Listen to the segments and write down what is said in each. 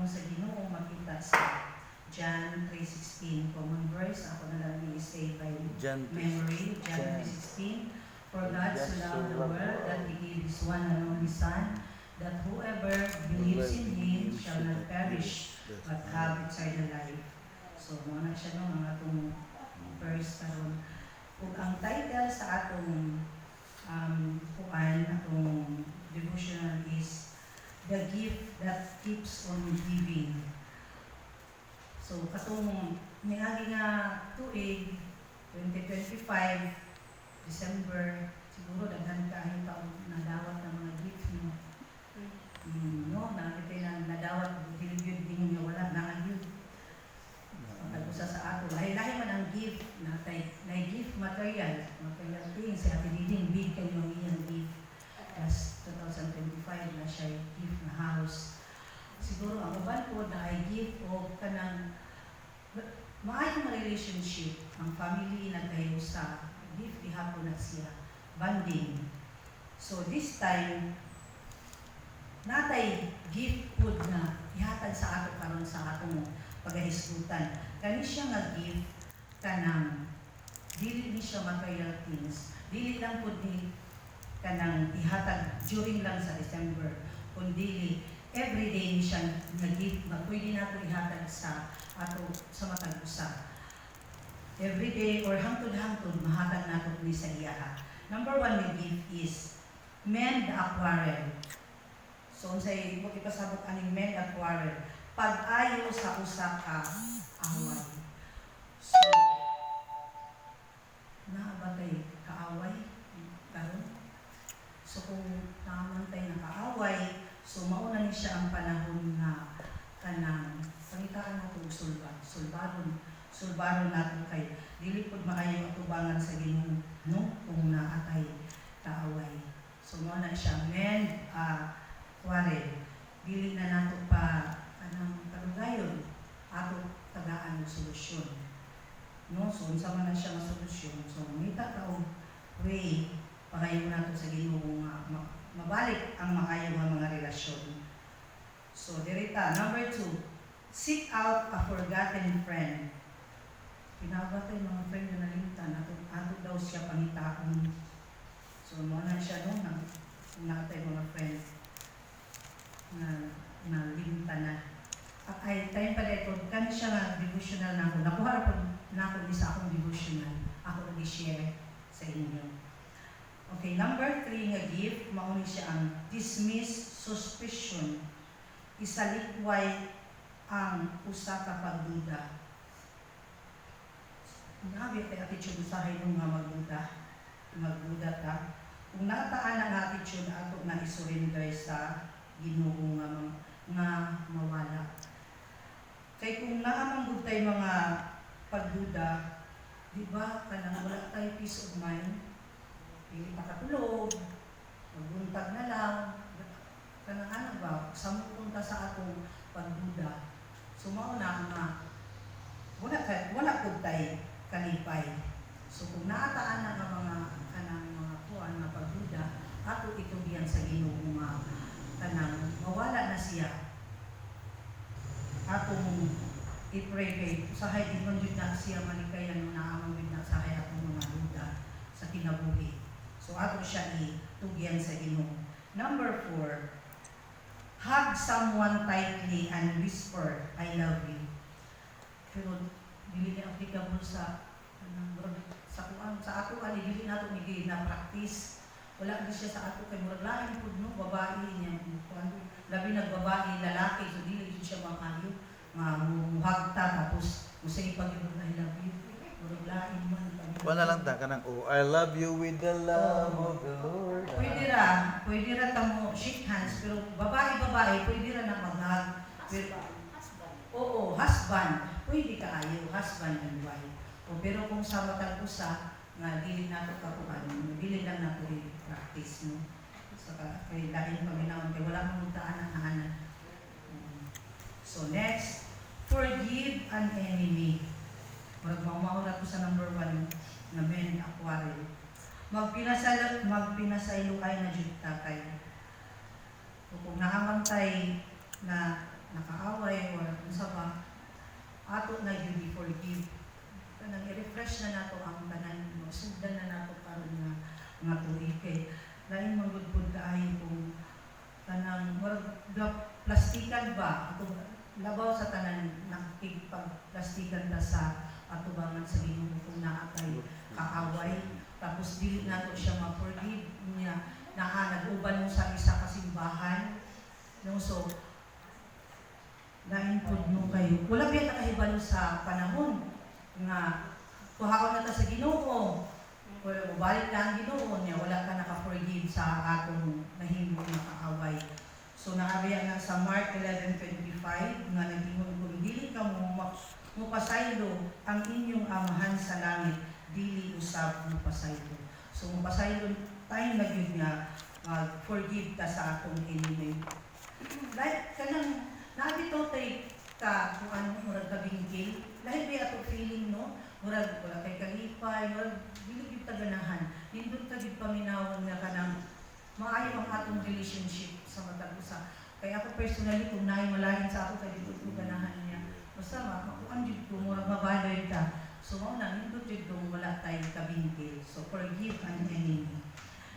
sa Ginoo makita sa John 3:16 common verse. Ako na lang i-say by memory. John 3:16. For God so loved the world that He gave His one and only Son, that whoever believes in Him shall not perish but have eternal life. So, muna siya no, mga itong verse karon. Kung ang title sa atong atong devotional is The Gift That Keeps on Giving. So, katong niagi nga tuig 2025 December, siguro daghan kaayong taon nadawat ng mga gifts no. No, nakita na nadawat bilibid din nga wala na yun. Pagkusa sa ato, lahi-lahi man ang gift na gift material things sa ating diding big kayo ang iyang gift. As 2025 na siya gift na house. Siguro ang uban po na ay gift o kanang maayong relationship ang family nagkayo sa gift ihapon na siya bonding. So this time natay gift food na ihatag sa ato karon sa atong pagahisgutan. Kani siya nga gift kanang dili ni siya material things. Dili lang pud ni kanang ihatag during lang sa December kundi everyday ni siya nga gift na pwede nato ihatag sa ato sa matag usa. Every day or hangtod-hangtod mahatag nato ni sa iya. Number 1 nga gift is mend aquarel. So unsay mo ipasabot aning mend aquarel? Pag-ayo sa usa ka away. So naabatay kaaway karon. So kung namantay na kaaway, so mauna ni siya ang panahon na kanang pangitaan nato sulbaron natin kay dili pud maayo atubangan sa Ginoo no kung naatay kaaway. So mo na siya mend quarrel. Dili na nato pa anang kadugayon ato tagaan og solusyon. No, so unsa man na siya nga solusyon. So ngita ta og way pagayo nato sa Ginoo nga mabalik ang maayo nga mga relasyon. So dirita number 2, seek out a forgotten friend. Pinabatay mga friend na nalimtan, ato daw siya pangitaon. So, mo na siya doon na natay mga friend na nalimtan na. Ay, tayo pala ito, kani siya nga devotional na ako. Nakuha po na ako sa akong devotional. Ako nag-share sa inyo. Okay, number 3 nga gift, mauni siya ang dismiss suspicion. Isalikway ang usa ka pagduda. Nabi tayo attitude usahay nung nga magduda ta. Kung nataan ang attitude ato na isurrender sa Ginoo nga mawala. Kay kung naamang tay mga pagduda, di ba kanang wala tayo peace of mind, hindi makatulog, magbuntag na lang, kanang ano ba, samupunta sa atong pagduda. Sumauna nga, wala po tayo kalipay. So kung naataan na ang mga kuan na pagduda, ato itubiyan sa Ginoo nga kanang mawala na siya. Atong i-pray kay usahay din man na siya manikayan na amang na usahay atong mga duda sa kinabuhi. So ato siya itubiyan sa Ginoo. Number 4, hug someone tightly and whisper, I love you. Pero dili na applicable sa ato ani dili nato ni na practice. Wala di siya sa ato kay murag lain pud no babae niya labi nagbabae lalaki so dili jud siya makayo muhagta tapos musay pagibot I love you. Murag lain man wala lang ta kanang I love you with the love of the Lord. Pwede ra tamo shake hands pero babae pwede ra na mag-hug. Oo, husband. Pwede kaayo, husband and wife. O, pero kung sa matag usa, nga dili nato kapuan, dili lang nato i-practice, no? So, kay dahil paminaon, kay wala mong daan ang hanan. So, next, forgive an enemy. Magmamahula ko sa number 1 na men aquarel. Magpinasaylo kayo na jud takay. Kung nahamantay na nakaaway or unsa ba, ato na yun i-forgive. Kanang i-refresh na nato ang tanan, sugdan na nato karon nga tuig kay lain magudbud kaayo kung kanang plastikan ba ato labaw sa tanan nakikipag-plastikan ta sa atubangan sa Ginoo kung naatay kaaway tapos dili nato siya ma-forgive niya nag-uban mo sa isa ka simbahan no so lain pud no kayo wala biya nakahibalo sa panahon nga tuhaon na ta sa Ginoo wala mo balik na ang Ginoo niya wala ka naka-forgive sa atong nahimo nga kaaway. So naabiya nga sa Mark 11:25 nga nag-ingon kung dili ka mo pasaylo ang inyong amahan sa langit dili usab mo pasaylo. So mo pasaylo tayo na gyud nga forgive ta sa atong enemy. Like kanang naabito tay ka kung ano murag kabingkil lahi ba ato feeling no murag wala kay kalipay murag dili gyud ta ganahan nindot ta gyud paminawon nga kanang maayo ang atong relationship sa matag usa kaya ako personally kung naay malahin sa ako kay dili ko ganahan niya basta makuan gyud ko murag mabalay ta so mao na nindot gyud kung wala tay kabingkil so forgive an enemy.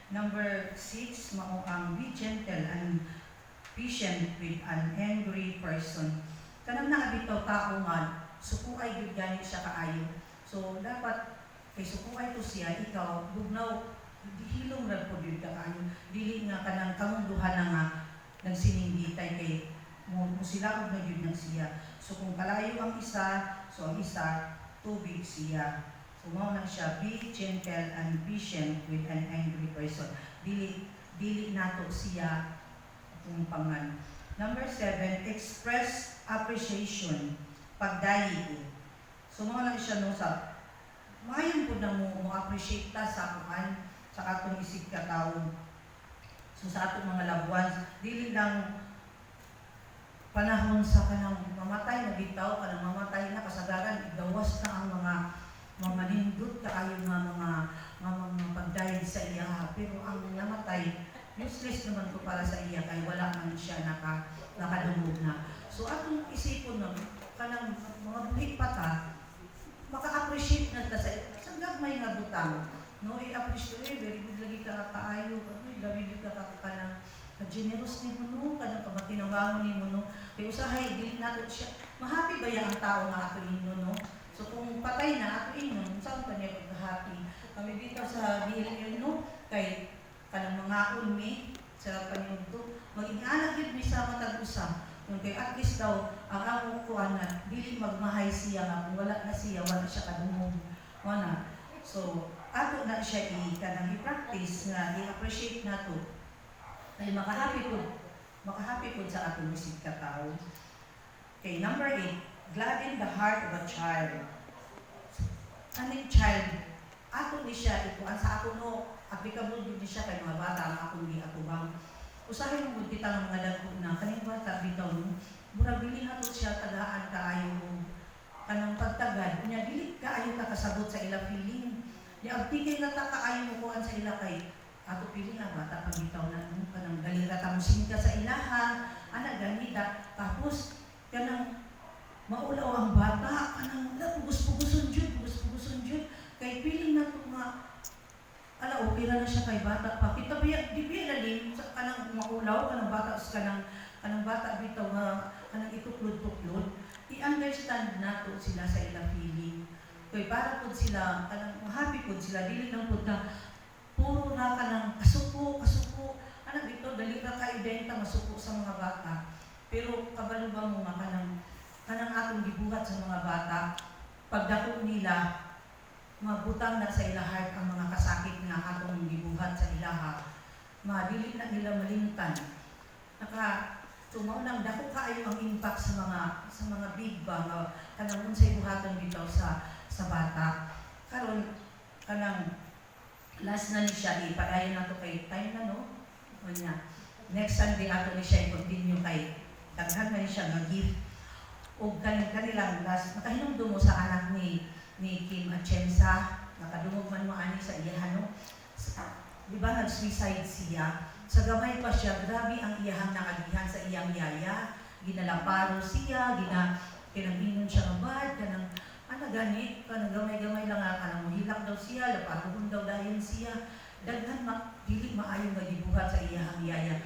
Number 6 mao ang be gentle and patient with an angry person. Kanang naabitaw tao nga sukuay gyud gani siya kaayo. So dapat kay sukuay to siya ikaw bugnaw hilong ra pud gyud kaayo. Dili nga kanang kamunduhan na nga nagsiningitay kay mo sila og na gyud nang siya. So kung kalayo ang isa, so ang isa tubig siya. So mao na siya be gentle and patient with an angry person. Dili nato siya pangan. Number 7, express appreciation, pagdayi. So mga lang siya no sa mayon po na mo appreciate ta sa kuan sa atong isig ka tawo. So sa atong mga loved ones, dili lang panahon sa kanang mamatay na bitaw, kanang mamatay na kasagaran igawas na ang mga nindot kaayo nga mga pagdayi sa iya pero ang namatay useless naman ko para sa iya kay wala man siya nakadungog na. So atong isipon na kanang mga buhi pa ta maka-appreciate na ta sa gagmay nga butang. No, i-appreciate very good lagi ka kaayo, gabi gyud ka kanang generous ni mo no, kanang kamatinawangon ni mo no. Kay usahay dili nato siya. Mahappy ba yang tao nga ato inyo no? So kung patay na ato inyo, saan pa niya pag-happy? Kami dito sa DLL no kay kanang mga ulmi sa panyugto mag-inalag yun ni sa matag usa kung kay at least daw ang ako kuan na dili magmahay siya nga kung wala na siya wala siya kadungog wala so ato na siya kanang i-practice nga i-appreciate nato kay makahappy pud sa atong isig ka tawo. Okay, number 8 gladden the heart of a child. Aning child ato ni siya ituan sa ato no applicable din siya kay mga bata ang akong giatubang. Usahay mo kita ng mga dagko na kaning bata bitaw no. Murag dili nato siya tagaan kaayo kanang pagtagad. Nya dili kaayo ka kasabot sa ila feeling. Nya abtigay na ta kaayo mo kuan sa ila kay ato feeling na bata pag bitaw na no kanang dali ra ta musing ka sa ilaha. Ana ganita tapos kanang maulaw ang bata kanang pugos-pugoson jud kay feeling nato nga ala okay na siya kay bata pa kita biya di biya lalim sa kanang maulaw kanang bata kanang bata bitaw nga kanang ituklod-tuklod i-understand nato sila sa ila feeling kay para pud sila kanang happy pud sila dili lang pud na puro na kanang kasuko ana bitaw dali ra kay benta masuko sa mga bata pero kabalo ba mo nga kanang atong gibuhat sa mga bata pagdako nila mabutang na sa ila heart ang mga kasakit nga atong gibuhat sa ilaha. Madili na nila malimtan. Tumaw nang dako kaayo ang impact sa mga big bang kanang unsay buhaton bitaw sa bata. Karon kanang last na ni siya ipadayon nato kay time na no. Unya. Next Sunday ato ni siya i-continue kay daghan na ni siya nga gift. O kanilang last makahinumdum mo sa anak ni Kim Atienza, nakadungog man mo ani sa iyahan no. Di ba nag-suicide siya? Sa gamay pa siya, grabe ang iyahang nakagihan sa iyang yaya. ginalaparo siya, kinaminon siya ng bad, kanang gani, kanang gamay-gamay lang kanang mahilak daw siya, laparohon daw dayon siya, daghan dili maayo nga gibuhat sa iyang yaya.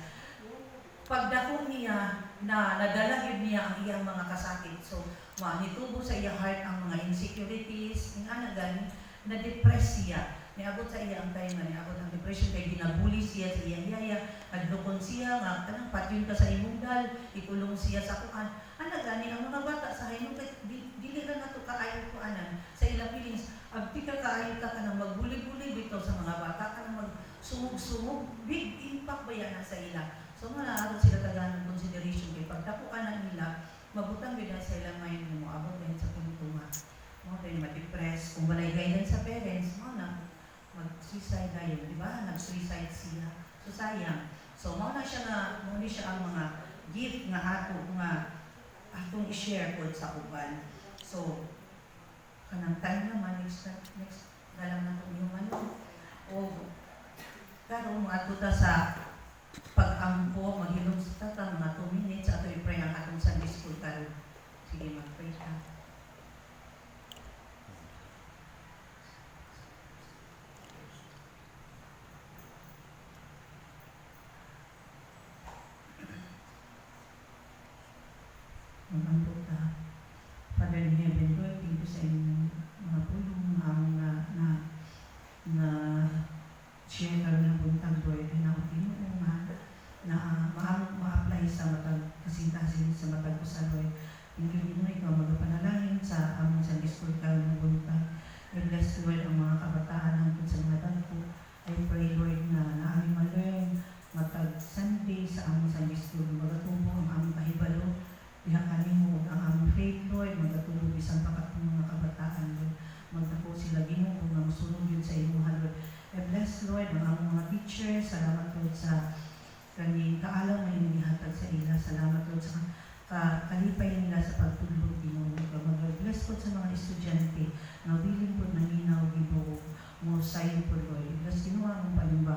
Pagdako niya na nadala gyud niya ang iyang mga kasakit. So, mahitubo sa iyang heart ang mga insecurities, nga gani, na-depress siya. Niabot sa iya ang time nga niabot ang depression kay ginabuli siya sa iyang yaya, adlokon siya nga kanang patyon ka sa imong dal, ikulong siya sa kuan. Gani ang mga bata sa hayno kay dili ra nato kaayo kuanan sa ilang feelings. Abti ka kaayo ka kanang magbuli-buli bitaw sa mga bata, kanang magsumog-sumog, big impact ba yan sa ila. So nga naabot sila tagaan ng consideration kay pagtapuan na nila, mabutang bida sa ilang mind mo abot din sa puntunga. Mo kay ma-depress, kung walay guidance sa parents, mo na mag-suicide dayon, di ba? Nag-suicide siya. So sayang. So mo na siya mo ni siya ang mga gift nga ato nga atong i-share po sa uban. So kanang time naman next dalam na itong human o karon mga tuta sa pag-ampo, maghilom sa tata, mga 2 minutes, ato i-pray ang atong Sunday school karon. Sige, mag-pray ka. Mag-ampo ka. Father in heaven, Lord, thank you sa inyong mga pulong, na share ka ng buntag, Lord, na tinuong na ma-apply sa matag kasintasin sa matag ko sa Lord. Thank you, Lord, ikaw magapanalangin sa among Sunday school ka ng buntag. I bless, Lord, ang mga kabataan hangtod sa mga tanto. I pray, Lord, na naaming ma-learn matag Sunday sa among Sunday school. Magatubo ang among kahibalo. Ihakanin mo ang among faith, Lord, magatubo isang pakatong mga kabataan, Lord. Magdako sila Ginoo kung masunod yun sa iyong Lord. I bless, Lord, ang among mga teachers. Salamat, Lord, sa kaning kaalam na inihatag sa ila. Salamat, Lord, sa kalipay nila sa pagtulog, Ginoo. Mag-bless po sa mga estudyante na willing po naninaw, Ginoo, mo sa iyo po, Lord. Bless, Ginoo, ang panimbawa